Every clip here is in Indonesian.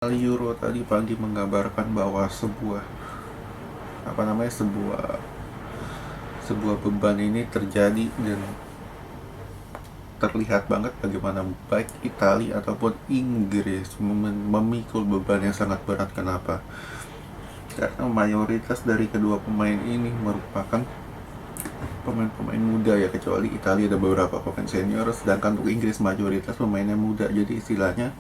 Euro tadi pagi menggambarkan bahwa sebuah beban ini terjadi, dan terlihat banget bagaimana baik Italia ataupun Inggris memikul beban yang sangat berat. Kenapa? Karena mayoritas dari kedua pemain ini merupakan pemain-pemain muda ya, kecuali Italia ada beberapa pemain senior, sedangkan untuk Inggris mayoritas pemainnya muda. Jadi istilahnya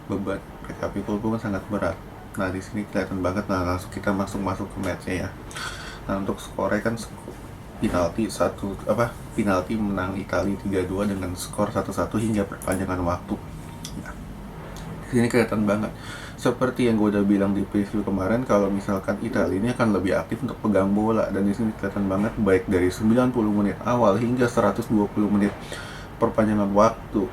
beban mereka pikul pun sangat berat. Nah, di sini kelihatan banget. Nah, langsung kita masuk ke matchnya ya. Nah, untuk skornya kan penalti menang Italia 3-2 dengan skor 1-1 hingga perpanjangan waktu. Nah, di sini kelihatan banget seperti yang gue udah bilang di preview kemarin, kalau misalkan Italia ini akan lebih aktif untuk pegang bola, dan di sini kelihatan banget baik dari 90 menit awal hingga 120 menit perpanjangan waktu,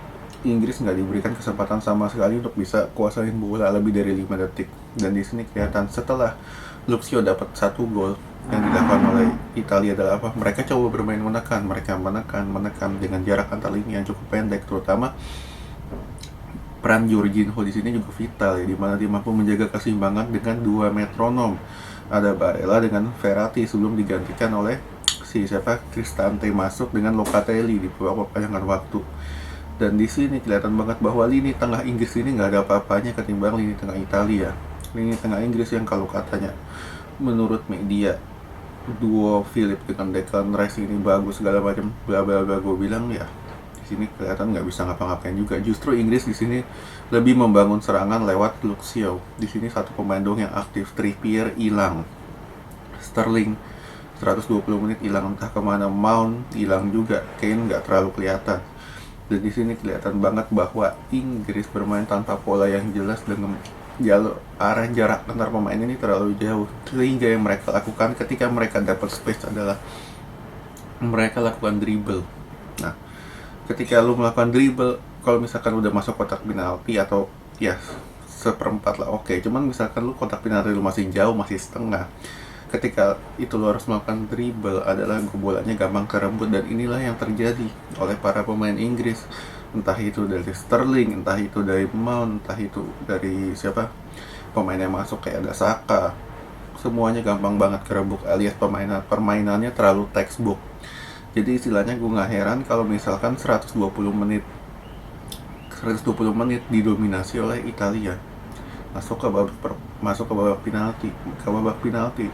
Inggris nggak diberikan kesempatan sama sekali untuk bisa kuasain bola lebih dari 5 detik. Dan di sini kelihatan setelah Luxio dapat 1 gol, yang dilakukan oleh Italia adalah apa? Mereka coba bermain menekan dengan jarak antar lini yang cukup pendek, terutama peran Jorginho di sini juga vital ya, dimana dia mampu menjaga keseimbangan dengan 2 metronom. Ada Barella dengan Verratti sebelum digantikan oleh Cristante masuk dengan Locatelli di beberapa perpanjangan waktu. Dan di sini kelihatan banget bahwa lini tengah Inggris ini nggak ada apa-apanya ketimbang lini tengah Italia. Lini tengah Inggris yang kalau katanya menurut media duo Philip dengan Declan Rice ini bagus segala macam bla bla bla, gue bilang ya di sini kelihatan nggak bisa ngapa-ngapain juga. Justru Inggris di sini lebih membangun serangan lewat Luxio. Di sini satu pemain dong yang aktif. Trippier hilang, Sterling 120 menit hilang entah kemana, Mount hilang juga, Kane nggak terlalu kelihatan. Dan di sini kelihatan banget bahwa Inggris bermain tanpa pola yang jelas dengan jarak antar pemain ini terlalu jauh, sehingga yang mereka lakukan ketika mereka dapat space adalah mereka lakukan dribble. Nah, ketika lu melakukan dribble, kalau misalkan udah masuk kotak penalti atau ya seperempat lah oke. Cuman misalkan lu kotak penalti lu masih jauh, masih setengah, ketika itu lu harus melakukan dribble adalah bolanya gampang kerebut. Dan inilah yang terjadi oleh para pemain Inggris, entah itu dari Sterling, entah itu dari Mount, entah itu dari pemain yang masuk kayak ada Saka, semuanya gampang banget kerebut, alias permainannya terlalu textbook. Jadi istilahnya gue nggak heran kalau misalkan 120 menit didominasi oleh Italia, masuk ke babak penalti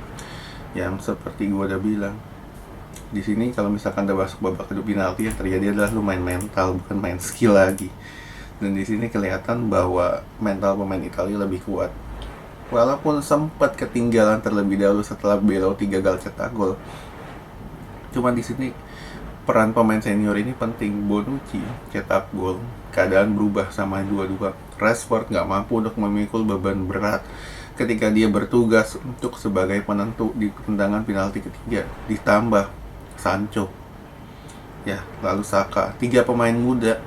yang seperti gue udah bilang. Di sini kalau misalkan udah masuk babak penalti, yang terjadi adalah lu main mental, bukan main skill lagi. Dan di sini kelihatan bahwa mental pemain Italia lebih kuat. Walaupun sempat ketinggalan terlebih dahulu setelah Belotti 3 kali cetak gol. Cuman di sini peran pemain senior ini penting. Bonucci cetak gol, keadaan berubah sama 2-2. Rashford nggak mampu untuk memikul beban berat ketika dia bertugas untuk sebagai penentu di tendangan penalti ketiga. Ditambah Sancho, ya, lalu Saka, 3 pemain muda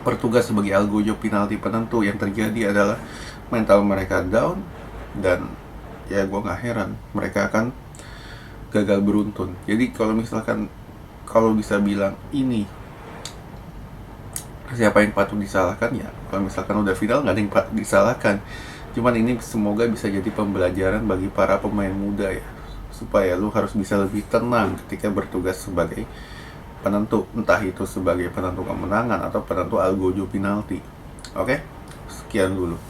bertugas sebagai algojo penalti penentu. Yang terjadi adalah mental mereka down, dan ya gue nggak heran mereka akan gagal beruntun. Jadi kalau bisa bilang ini siapa yang patut disalahkan, ya kalau misalkan udah final nggak ada yang patut disalahkan. Cuman ini semoga bisa jadi pembelajaran bagi para pemain muda ya, supaya lu harus bisa lebih tenang ketika bertugas sebagai penentu, entah itu sebagai penentu kemenangan atau penentu algojo penalti. Oke, sekian dulu.